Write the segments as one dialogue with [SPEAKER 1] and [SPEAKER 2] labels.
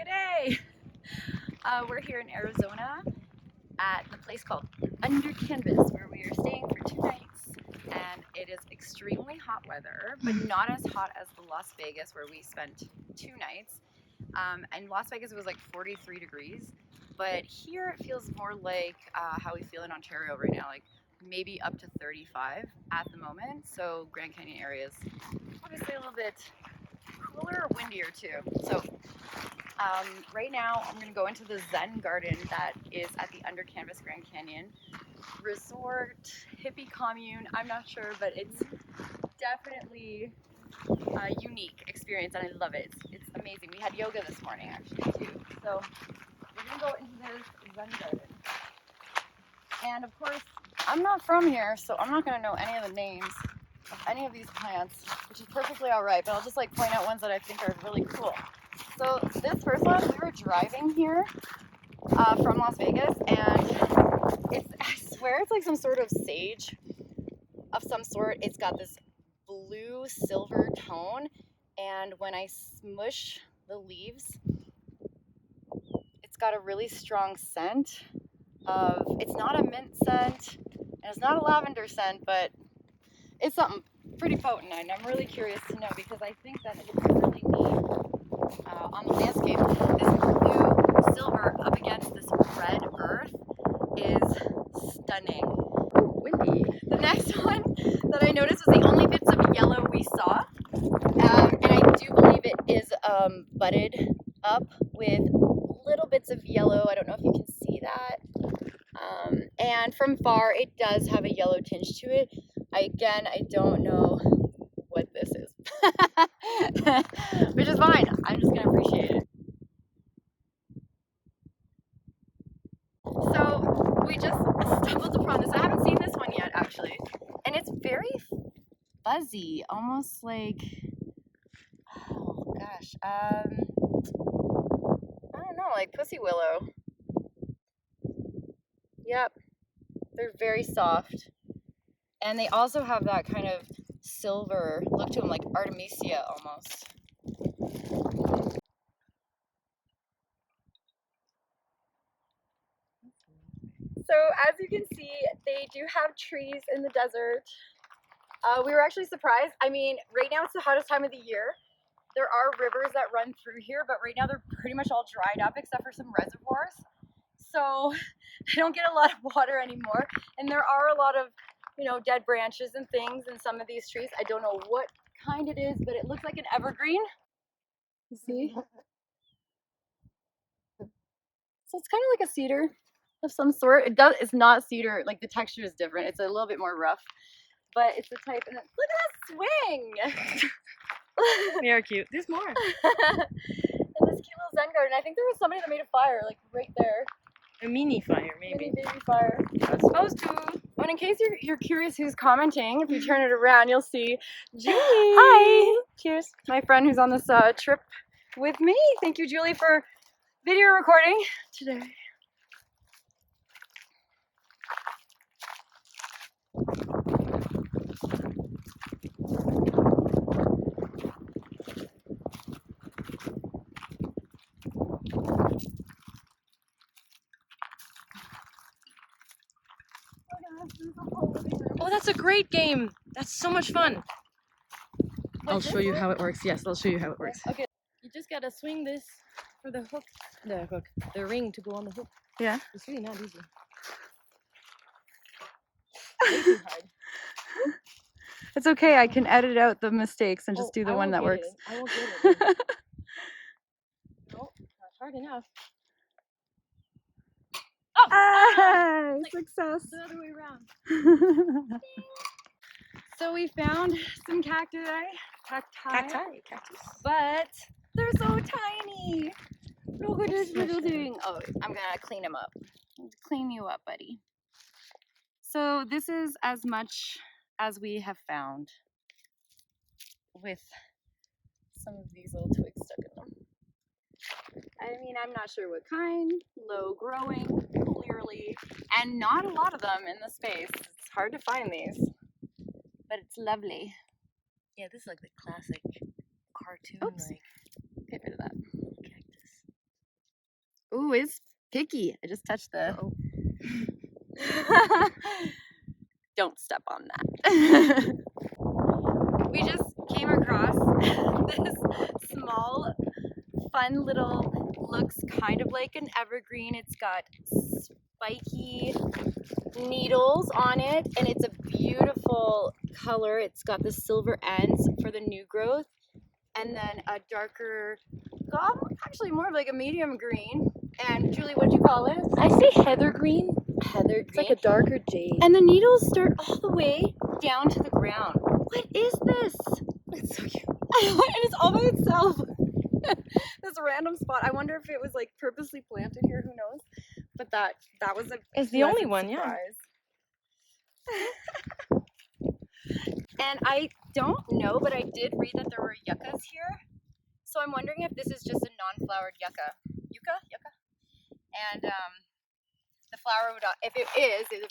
[SPEAKER 1] today. We're here in Arizona at the place called Under Canvas, where we are staying for 2 nights, and it is extremely hot weather, but not as hot as the Las Vegas where we spent 2 nights. In Las Vegas it was like 43 degrees, but here it feels more like how we feel in Ontario right now, like maybe up to 35 at the moment. So Grand Canyon area is obviously a little bit cooler or windier too. So right now I'm going to go into the Zen garden that is at the Under Canvas Grand Canyon resort, hippie commune, I'm not sure, but it's definitely a unique experience and I love it. It's amazing. We had yoga this morning actually too. So we're going to go into this Zen garden. And of course, I'm not from here, so I'm not going to know any of the names of any of these plants, which is perfectly all right, but I'll just like point out ones that I think are really cool. So this first one, we were driving here from Las Vegas, and I swear it's like some sort of sage of some sort. It's got this blue silver tone, and when I smush the leaves, it's got a really strong scent of, it's not a mint scent, and it's not a lavender scent, but it's something pretty potent, and I'm really curious to know because I think that it looks really neat on the landscape. This blue silver up against this red earth is stunning. Ooh, windy. The next one that I noticed was the only bits of yellow we saw, and I do believe it is budded up with little bits of yellow. I don't know if you can see that. And from far, it does have a yellow tinge to it. I don't know what this is, which is fine. I'm just gonna appreciate it. So we just stumbled upon this. I haven't seen this one yet, actually, and it's very fuzzy, almost like, oh gosh, I don't know, like pussy willow. Yep, they're very soft. And they also have that kind of silver look to them, like Artemisia almost. So as you can see, they do have trees in the desert. We were actually surprised. I mean, right now it's the hottest time of the year. There are rivers that run through here, but right now they're pretty much all dried up except for some reservoirs. So they don't get a lot of water anymore. And there are a lot of, dead branches and things in some of these trees. I don't know what kind it is, but it looks like an evergreen. You see? So it's kind of like a cedar of some sort. It's not cedar, like the texture is different. It's a little bit more rough, but it's the type. And look at that swing!
[SPEAKER 2] They are cute. There's more.
[SPEAKER 1] And this cute little Zen garden. I think there was somebody that made a fire, like right there.
[SPEAKER 2] A mini fire, maybe.
[SPEAKER 1] Mini baby fire.
[SPEAKER 2] That's supposed to.
[SPEAKER 1] And in case you're curious who's commenting, if you turn it around, you'll see Julie.
[SPEAKER 2] Hi.
[SPEAKER 1] Cheers. My friend who's on this trip with me. Thank you, Julie, for video recording today.
[SPEAKER 2] Oh, that's a great game. That's so much fun. I'll show you how it works. Yes, I'll show you how it works.
[SPEAKER 1] Okay.
[SPEAKER 2] You just gotta swing this for the hook. The ring to go on the hook.
[SPEAKER 1] Yeah.
[SPEAKER 2] It's really not easy.
[SPEAKER 1] Way too hard. It's okay. I can edit out the mistakes and just do the one that works.
[SPEAKER 2] I won't get it. No, not hard enough. Oh!
[SPEAKER 1] Ah,
[SPEAKER 2] like
[SPEAKER 1] success.
[SPEAKER 2] the other way around.
[SPEAKER 1] So we found some cacti,
[SPEAKER 2] Cactus.
[SPEAKER 1] but they're so tiny. Look at this little thing. Oh, I'm gonna clean them up. Clean you up, buddy. So this is as much as we have found with some of these little twigs stuck in them. I mean, I'm not sure what kind, low growing, clearly, and not a lot of them in the space. It's hard to find these, but it's lovely.
[SPEAKER 2] Yeah, this is like the classic cartoon.
[SPEAKER 1] Oops.
[SPEAKER 2] Like
[SPEAKER 1] Get rid of that.
[SPEAKER 2] cactus.
[SPEAKER 1] Ooh, it's picky. I just touched the.
[SPEAKER 2] Uh-oh.
[SPEAKER 1] Don't step on that. We just came across this small, fun little, looks kind of like an evergreen. It's got spiky needles on it, and it's a beautiful color. It's got the silver ends for the new growth, and then a darker, actually more of like a medium green. And Julie, what'd you call it?
[SPEAKER 2] I say heather green.
[SPEAKER 1] Heather green.
[SPEAKER 2] It's like a darker jade.
[SPEAKER 1] And the needles start all the way down to the ground. What is this?
[SPEAKER 2] It's so cute.
[SPEAKER 1] And it's all by itself. This random spot. I wonder if it was like purposely planted here. Who knows? But that was a.
[SPEAKER 2] It's the only
[SPEAKER 1] pleasant
[SPEAKER 2] one,
[SPEAKER 1] surprise. And I don't know, but I did read that there were yuccas here. So I'm wondering if this is just a non-flowered yucca. Yucca. And the flower would, if the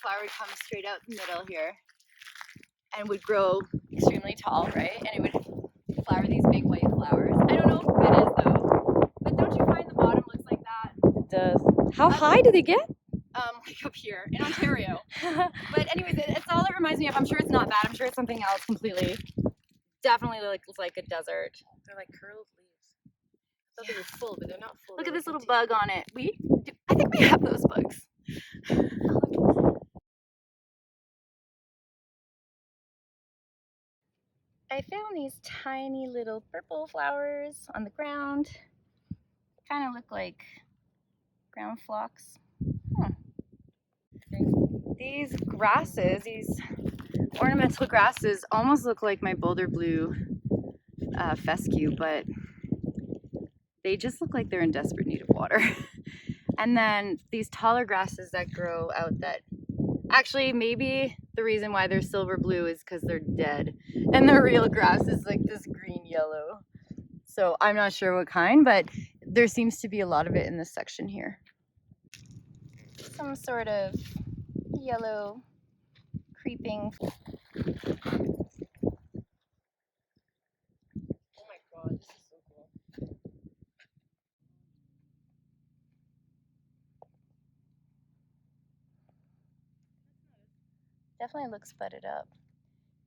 [SPEAKER 1] flower would come straight out the middle here and would grow extremely tall, right? And it would flower these big white flowers. I don't know if it is though, but don't you find the bottom looks like that?
[SPEAKER 2] It does. How high do they get?
[SPEAKER 1] Like up here in Ontario. But anyways, it's all it reminds me of. I'm sure it's not that. I'm sure it's something else completely. Definitely looks like a desert.
[SPEAKER 2] They're like curled leaves. I thought they were full, but they're not full.
[SPEAKER 1] Look at this little bug on it. I think we have those bugs. I found these tiny little purple flowers on the ground. Kind of look like ground phlox. These grasses, these ornamental grasses almost look like my boulder blue fescue, but they just look like they're in desperate need of water. And then these taller grasses that grow out that, actually maybe the reason why they're silver blue is because they're dead. And the real grass is like this green yellow. So I'm not sure what kind, but there seems to be a lot of it in this section here. Some sort of yellow creeping.
[SPEAKER 2] Oh my god, this is so cool.
[SPEAKER 1] Definitely looks budded up.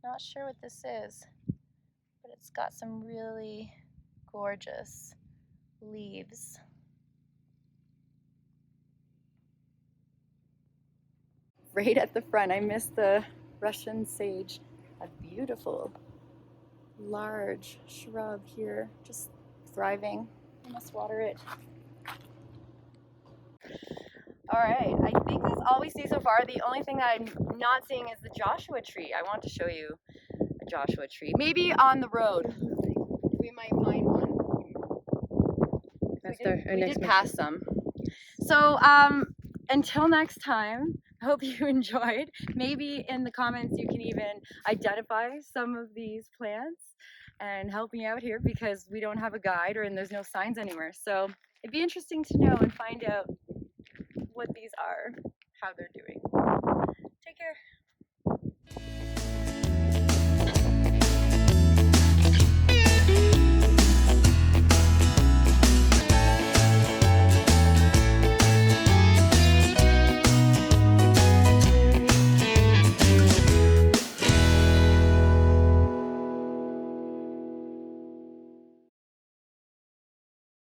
[SPEAKER 1] Not sure what this is, but it's got some really gorgeous leaves. Right at the front, I missed the Russian sage. A beautiful, large shrub here, just thriving. I must water it. All right, I think that's all we see so far. The only thing that I'm not seeing is the Joshua tree. I want to show you a Joshua tree. Maybe on the road, we might find one.
[SPEAKER 2] That's
[SPEAKER 1] We did pass some. So until next time, I hope you enjoyed. Maybe in the comments you can even identify some of these plants and help me out here because we don't have a guide and there's no signs anywhere. So it'd be interesting to know and find out what these are, how they're doing. Take care.